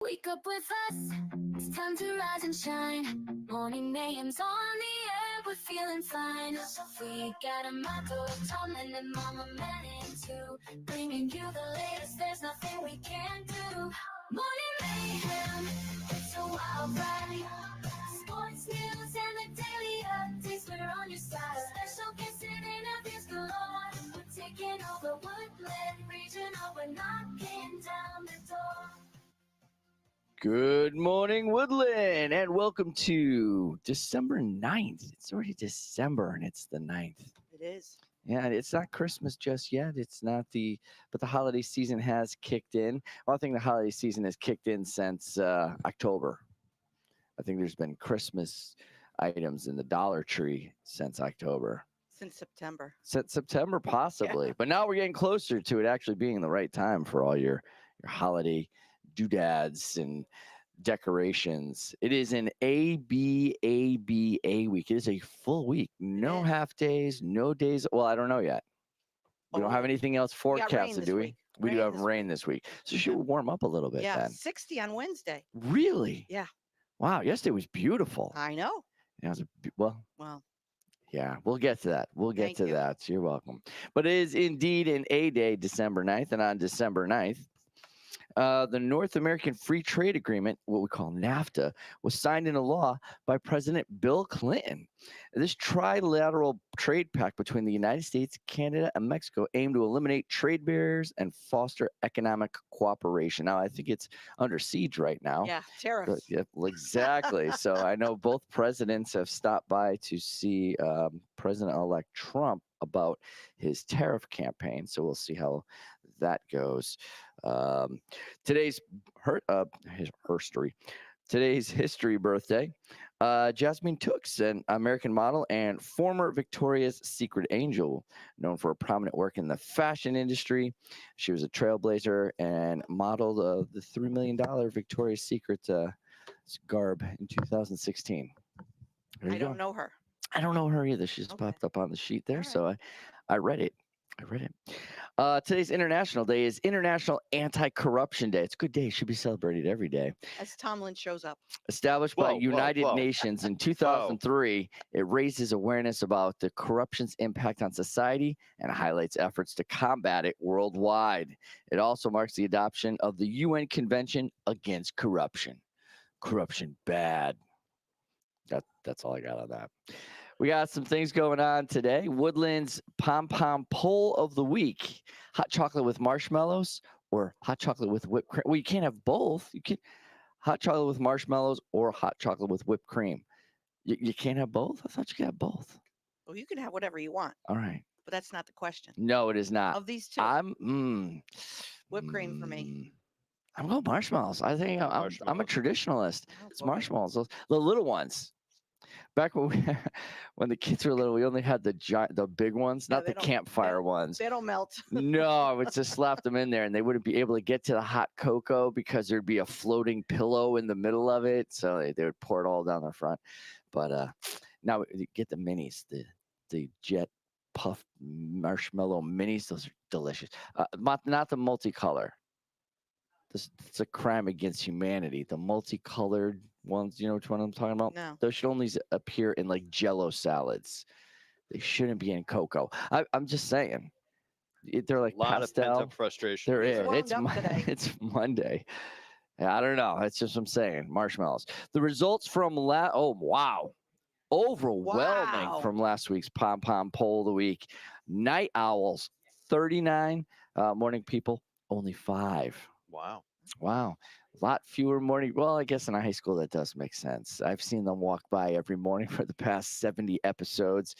Wake up with us, it's time to rise and shine. Morning mayhem's on the air, we're feeling fine. We got a motto, Tom and Mama Man too. Bringing you the latest, there's nothing we can't do. Morning mayhem, it's a wild ride. Sports news and the daily updates, we're on your side. Special guests and interviews galore. We're taking over Woodland Regional, we're knocking down the door. Good morning, Woodland, and welcome to December 9th. It's already December, and it's the 9th. It is. Yeah, it's not Christmas just yet. It's not but the holiday season has kicked in. Well, I think the holiday season has kicked in since October. I think there's been Christmas items in the Dollar Tree since October. Since September. Since September, possibly. Yeah. But now we're getting closer to it actually being the right time for all your holiday doodads and decorations. It is an ABA week. It is a full week. No half days, no days. Well, I don't know yet. We don't have anything else forecasted, do we? Week. We do have rain this week. So should we warm up a little bit Yeah, then? 60 on Wednesday. Really? Yeah. Wow, yesterday was beautiful. I know. Yeah, it was Well, yeah, we'll get to that. We'll get Thank to you. that. You're welcome. But it is indeed an A day, December 9th. And on December 9th, the North American Free Trade Agreement, what we call NAFTA, was signed into law by President Bill Clinton. This trilateral trade pact between the United States, Canada, and Mexico aimed to eliminate trade barriers and foster economic cooperation. Now, I think it's under siege right now. yeah, tariffs. Yep, exactly. So I know both presidents have stopped by to see President-elect Trump about his tariff campaign. So we'll see how that goes. Today's Today's history birthday. Jasmine Tooks, an American model and former Victoria's Secret angel, known for her prominent work in the fashion industry. She was a trailblazer and modeled the $3 million Victoria's Secret garb in 2016. I don't know her. I don't know her either. She's Okay. popped up on the sheet there, All right. so I read it. Today's International Day is International Anti-Corruption Day. It's a good day. It should be celebrated every day. As Tomlin shows up. Established by Whoa, United whoa. Nations in 2003, it raises awareness about the corruption's impact on society and highlights efforts to combat it worldwide. It also marks the adoption of the UN Convention Against Corruption. Corruption bad. That's all I got on that. We got some things going on today. Woodland's Pom Pom Poll of the Week. Hot chocolate with marshmallows or hot chocolate with whipped cream. Well, you can't have both. You can hot chocolate with marshmallows or hot chocolate with whipped cream. You can't have both? I thought you could have both. Well, you can have whatever you want, All right. but that's not the question. No, it is not. Of these two, whipped cream for me. I'm going marshmallows. I think I'm a Marshmallows. traditionalist. Oh, It's boy. marshmallows. The little ones. Back when when the kids were little, we only had the big ones, Yeah, not they the don't- campfire ones. They don't melt. No, I would just slap them in there and they wouldn't be able to get to the hot cocoa because there'd be a floating pillow in the middle of it. So they would pour it all down the front. But now you get the minis, the jet puffed marshmallow minis. Those are delicious. Not the multicolor. It's a crime against humanity. The multicolored ones, you know which one I'm talking about? No. Those should only appear in like Jello salads. They shouldn't be in cocoa. I'm just saying. They're like A lot of pastel. pent-up frustration. There He's is. wound up today. It's Monday. Yeah, I don't know. That's just what I'm saying. Marshmallows. The results from overwhelming Wow. from last week's Pom Pom Poll of the Week. Night owls, 39. Morning people, only 5. Wow. Wow. A lot fewer morning. Well, I guess in a high school that does make sense. I've seen them walk by every morning for the past 70 episodes.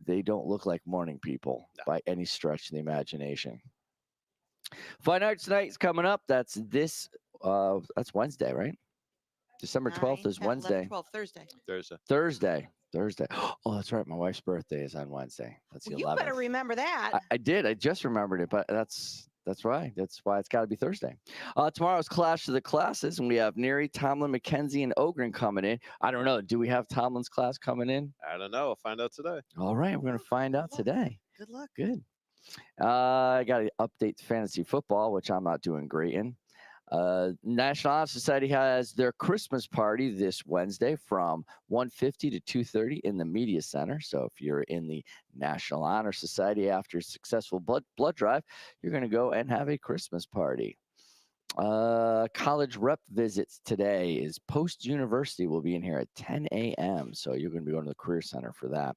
They don't look like morning people by any stretch of the imagination. Fine Arts Night is coming up. That's Wednesday, right? December 12th is 9, 10, 11, Wednesday. 12, Thursday. Thursday. Oh, that's right. My wife's birthday is on Wednesday. That's the Well, you 11th. better remember that. I did. I just remembered it, but that's right. That's why it's got to be Thursday. Tomorrow's Clash of the Classes, and we have Neri, Tomlin, McKenzie, and Ogren coming in. I don't know. Do we have Tomlin's class coming in? I don't know. I'll find out today. All right. We're going to find out Good luck. today. Good luck. Good. I got to update fantasy football, which I'm not doing great in. National Honor Society has their Christmas party this Wednesday from 1:50 to 2:30 in the Media Center. So if you're in the National Honor Society after a successful blood drive, you're going to go and have a Christmas party. College rep visits today is Post University will be in here at 10 a.m. So you're going to be going to the Career Center for that.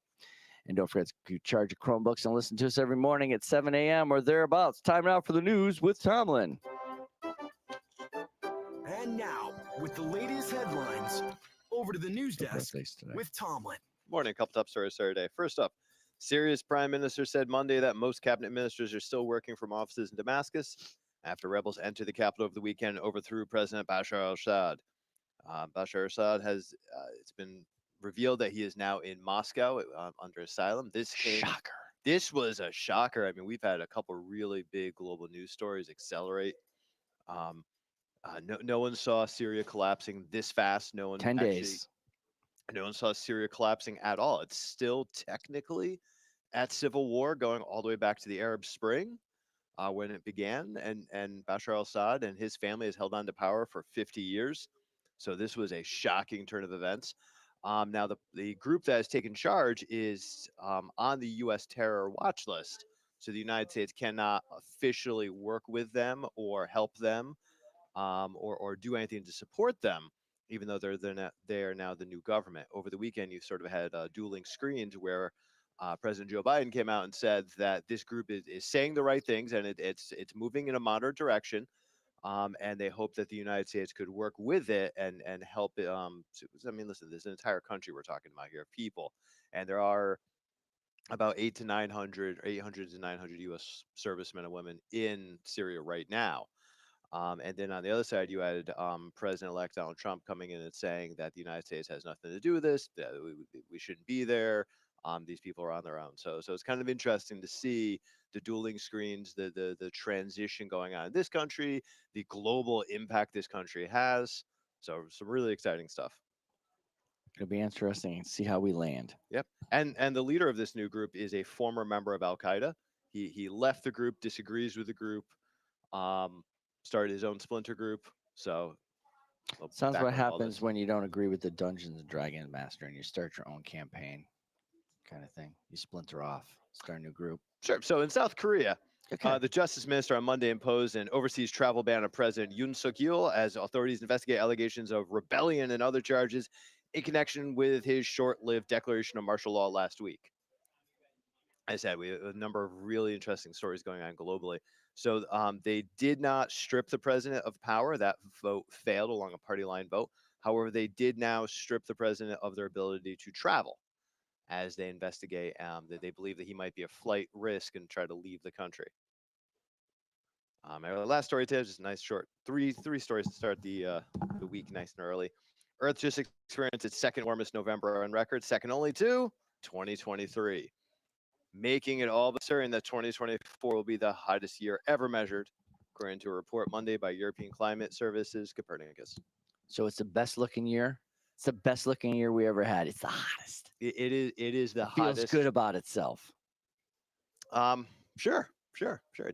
And don't forget to charge your Chromebooks and listen to us every morning at 7 a.m. or thereabouts. Time now for the news with Tomlin. And now, with the latest headlines, over to the news desk Birthdays today. with Tomlin. Morning, a couple top stories today. First up, Syria's prime minister said Monday that most cabinet ministers are still working from offices in Damascus after rebels entered the capital over the weekend and overthrew President Bashar al-Assad. Bashar al-Assad has, it's been revealed that he is now in Moscow under asylum. Shocker. This was a shocker. I mean, we've had a couple really big global news stories accelerate. No one saw Syria collapsing this fast. No one 10 days. No one saw Syria collapsing at all. It's still technically at civil war, going all the way back to the Arab Spring when it began. And Bashar al-Assad and his family has held on to power for 50 years. So this was a shocking turn of events. Now, the group that has taken charge is on the U.S. terror watch list. So the United States cannot officially work with them or help them or do anything to support them, even though they are now the new government. Over the weekend, you sort of had dueling screens where President Joe Biden came out and said that this group is saying the right things and it's moving in a moderate direction. And they hope that the United States could work with it and help it. I mean, listen, there's an entire country we're talking about here, people, and there are about 800 to 900 U.S. servicemen and women in Syria right now. And then on the other side, you had President-elect Donald Trump coming in and saying that the United States has nothing to do with this, that we shouldn't be there. These people are on their own. So it's kind of interesting to see the dueling screens, the transition going on in this country, the global impact this country has. So some really exciting stuff. It'll be interesting to see how we land. Yep. And the leader of this new group is a former member of Al Qaeda. He left the group, disagrees with the group, started his own splinter group. So sounds what happens when you don't agree with the Dungeons and Dragons master and you start your own campaign, kind of thing. You splinter off, start a new group. Sure. So in South Korea, Okay. the justice minister on Monday imposed an overseas travel ban on President Yoon Suk Yeol as authorities investigate allegations of rebellion and other charges in connection with his short-lived declaration of martial law last week. As I said, we have a number of really interesting stories going on globally. So they did not strip the president of power. That vote failed along a party line vote. However, they did now strip the president of their ability to travel as they investigate that they believe that he might be a flight risk and try to leave the country. Our last story today is just a nice short three stories to start the week nice and early. Earth just experienced its second warmest November on record, second only to 2023, making it all but certain that 2024 will be the hottest year ever measured, according to a report Monday by European Climate Services Copernicus. So it's the best looking year. It's the best looking year we ever had. It's the hottest. It is the Feels hottest. good about itself. Sure.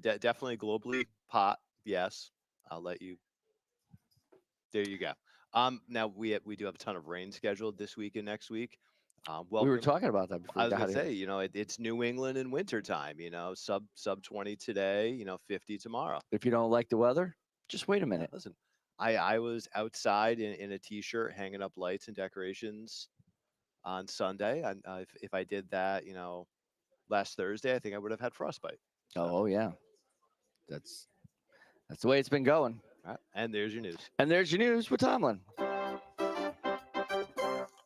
Definitely globally hot. Yes, I'll let you. There you go. Now we do have a ton of rain scheduled this week and next week. We were talking about that before. I was gonna say, it's New England in winter time. Sub 20 today. 50 tomorrow. If you don't like the weather, just wait a minute. Listen, I was outside in a t-shirt hanging up lights and decorations on Sunday. And if I did that, last Thursday, I think I would have had frostbite. Oh yeah, that's the way it's been going. All right, and there's your news. And there's your news with Tomlin.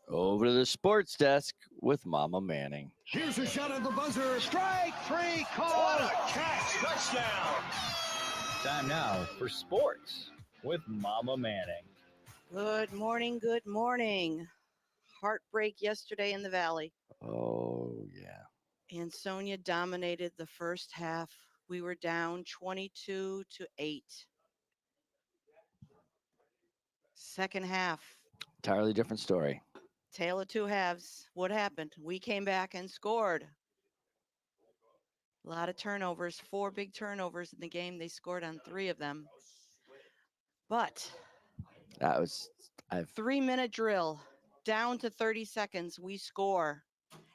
Over to the sports desk with Mama Manning. Here's a shot at the buzzer. Strike three, call. What a catch. Touchdown. Time now for sports with Mama Manning. Good morning. Good morning. Heartbreak yesterday in the Valley. Oh yeah. And Sonia dominated the first half. We were down 22-8. Second half. Entirely different story. Tale of two halves. What happened? We came back and scored. A lot of turnovers, 4 big turnovers in the game. They scored on 3 of them. But That was, I've, 3-minute drill, down to 30 seconds, we score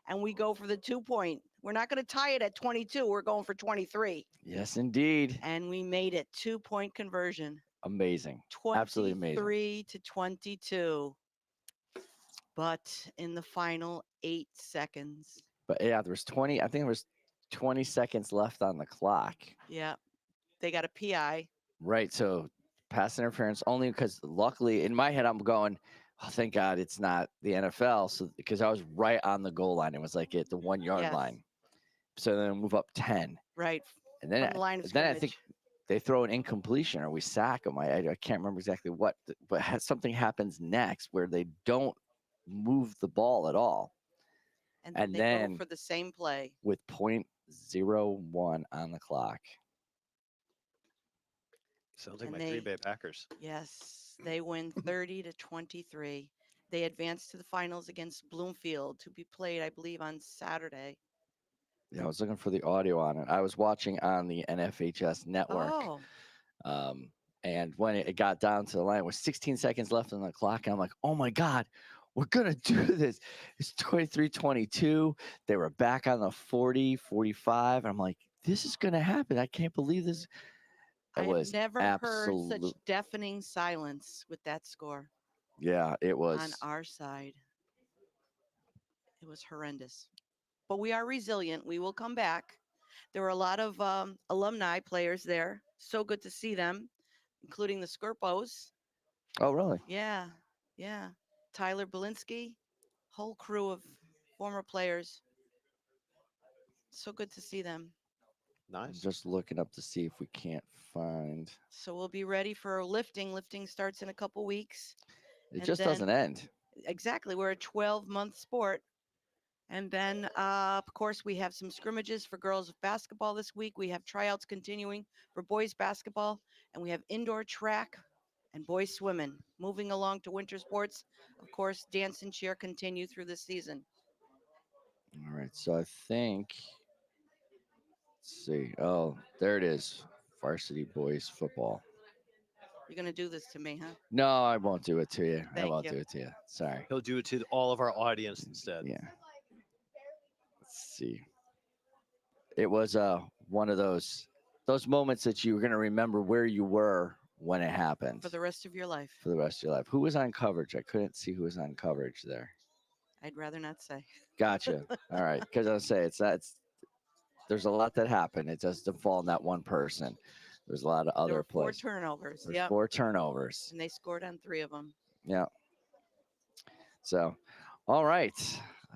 and we go for the 2-point. We're not going to tie it at 22. We're going for 23. yes, indeed. And we made it 2-point conversion. Amazing. Absolutely amazing. 23 to 22. But in the final 8 seconds. But yeah, there was 20, I think there was 20 seconds left on the clock. Yeah. They got a PI. Right. So pass interference only because luckily in my head, I'm going, oh, thank God it's not the NFL. So because I was right on the goal line. It was like at the 1 yard Yes. line. So then move up 10. Right. And then, From the line of then I think scrimmage. they throw an incompletion or we sack them. I can't remember exactly what, but something happens next where they don't move the ball at all And and they then- go for the same play. with .01 on the clock. Sounds like And my Green they- Bay Packers. Yes, they win 30 to 23. They advance to the finals against Bloomfield to be played, I believe, on Saturday. Yeah, I was looking for the audio on it. I was watching on the NFHS network. Oh, And when it got down to the line, with 16 seconds left on the clock, and I'm like, oh my God, we're going to do this. It's 23-22. They were back on the 40, 45. And I'm like, this is going to happen. I can't believe this. It I have was never heard absolute. such deafening silence with that score Yeah, it on was. our side. It was horrendous. But we are resilient. We will come back. There were a lot of alumni players there. So good to see them, including the Skirpos. Oh, really? Yeah, yeah. Tyler Belinsky, whole crew of former players. So good to see them. I'm Nice. just looking up to see if we can't find. So we'll be ready for lifting. Lifting starts in a couple weeks. It And just doesn't then- end. Exactly. We're a 12-month sport. And then, of course, we have some scrimmages for girls basketball this week. We have tryouts continuing for boys basketball, and we have indoor track and boys swimming. Moving along to winter sports, of course, dance and cheer continue through the season. All right. So I think. Let's see. Oh, there it is. Varsity boys football. You're going to do this to me, huh? No, I won't do it to you. I Thank won't you. do it to you. Sorry. He'll do it to all of our audience instead. Yeah. Let's see. It was one of those moments that you were going to remember where you were when it happened For the rest of your life. for the rest of your life. Who was on coverage? I couldn't see who was on coverage there. I'd rather not say. Gotcha. All right. Because I say there's a lot that happened. It doesn't fall on that one person. There's a lot of There other were 4 plays. turnovers. There's Yep. 4 turnovers. And they scored on 3 of them. Yeah. So, all right.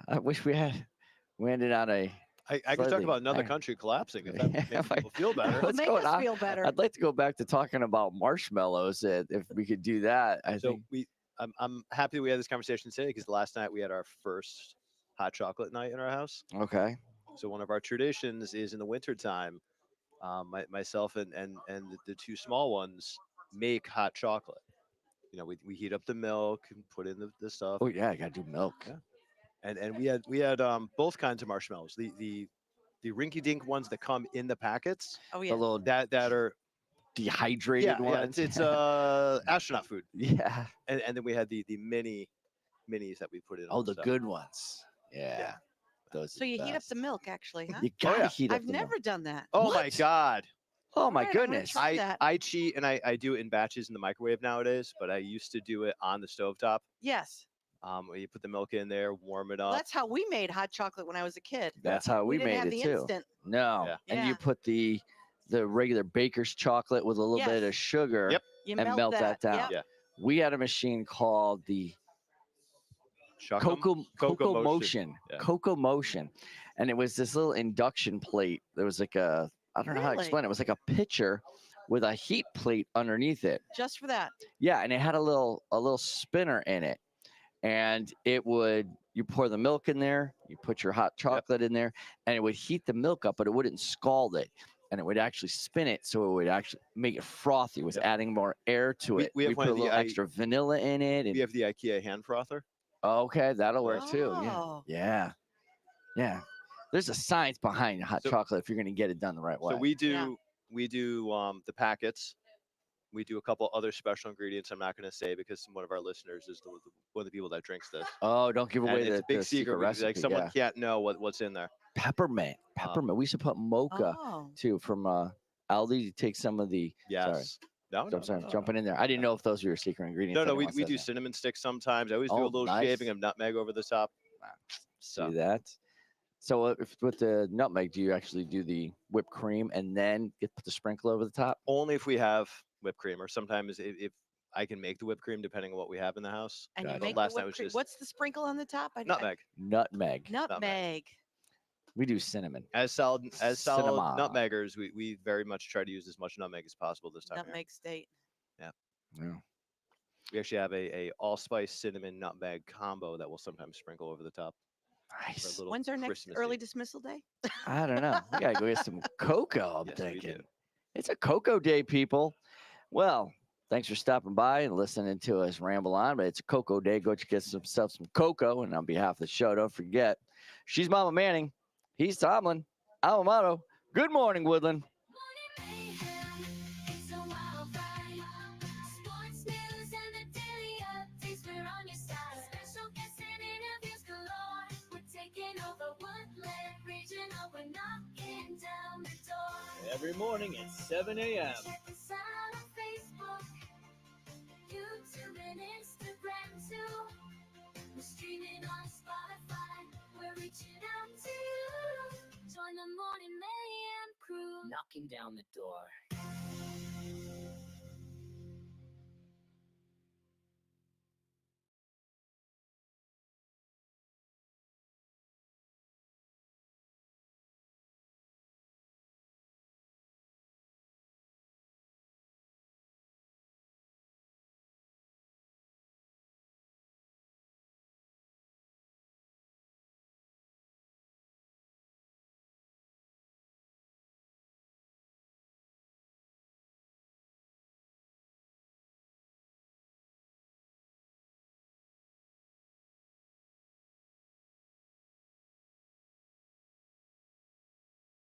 I wish we ended on a. I could talk Slightly about another higher. country collapsing if that Yeah, makes if I- people feel better. What's Make going us on? feel better. I'd like to go back to talking about marshmallows if we could do that. I So think. I'm happy we had this conversation today because last night we had our first hot chocolate night in our house. Okay. So one of our traditions is in the wintertime, myself and the 2 small ones make hot chocolate. You know, we heat up the milk and put in the stuff. Oh yeah, I gotta do milk. Yeah. And we had both kinds of marshmallows. The rinky dink ones that come in the packets Oh, yeah. The little that are dehydrated yeah, ones. it's astronaut food. yeah. And then we had the minis that we put in. Oh, all the stuff. good ones. Yeah. Those. are So you heat up best. the milk, actually, huh? You gotta yeah. heat up I've the milk. never done that. Oh my What? God. Oh my Alright, I'm gonna goodness. try that. I cheat and I do it in batches in the microwave nowadays, but I used to do it on the stovetop. Yes. Where you put the milk in there, warm it Well, up. that's how we made hot chocolate when I was a kid. That's how we didn't made have it the too. instant. No. Yeah. And you Yeah. put the regular baker's chocolate with a little bit of Yes. sugar Yep. You and melt that down. Yep. Yeah. We had a machine called the Shuck 'em. Cocoa Cocoa Motion. Yeah. Cocoa Motion. And it was this little induction plate. There was like I don't know how to Really? explain it. It was like a pitcher with a heat plate underneath it. Just for that. Yeah, and it had a little spinner in it. And you pour the milk in there, you put your hot chocolate in there, and it would heat the milk up, but it wouldn't scald it. And it would actually spin it so it would actually make it frothy. It was Yep. adding more air to We- it. we have one put a of the little extra vanilla in it. And We have the IKEA hand frother. okay, that'll work too. Yeah. Oh. Yeah. Yeah. There's a science behind hot So- chocolate if you're going to get it done the right way. So we do Yeah. the packets, We do a couple other special ingredients I'm not going to say because one of our listeners is one of the people that drinks this. Oh, don't give And away it's a big the secret. recipe. Like someone yeah. can't know what's in there. Peppermint. Peppermint. We used to put mocha Oh, too from Aldi to take some of the. Yes. No, no, I'm sorry, no, no, jumping in there. I didn't know if those were your secret ingredients. no, I no. didn't We, wanna we say do that. cinnamon sticks sometimes. I always do Oh, a little nice. shaving of nutmeg over the top. So Do that. So if with the nutmeg, do you actually do the whipped cream and then put the sprinkle over the top? only if we have whipped cream, or sometimes if I can make the whipped cream depending on what we have in the house. and Gotcha. you make Last the night whipped was cream. just What's the sprinkle on the top? Nutmeg. Nutmeg. Nutmeg. We do cinnamon. As solid Cinnamon. nutmeggers, we very much try to use as much nutmeg as possible this time. of year. Nutmeg state. Yeah. We actually have a allspice cinnamon nutmeg combo that we'll sometimes sprinkle over the top. For a Nice. little When's our next Christmassy. early dismissal day? I don't know. We gotta go get some cocoa. I'm Yes, we thinking do. it's a cocoa day, people. Well, thanks for stopping by and listening to us ramble on. But it's a cocoa day. Go get yourself some cocoa. And on behalf of the show, don't forget, she's Mama Manning. He's Tomlin. I'm Amato. Good morning, Woodland. Morning mayhem, it's a wild ride. Sports news and the daily updates, we're on your side. Special guests and interviews galore. We're taking over Woodland Regional. We're knocking down the door. Every morning at 7 a.m. Check us out on Facebook, YouTube, and Instagram too. We're streaming on Spotify. We're reaching out to you. Join the Morning Mayhem crew. Knocking down the door.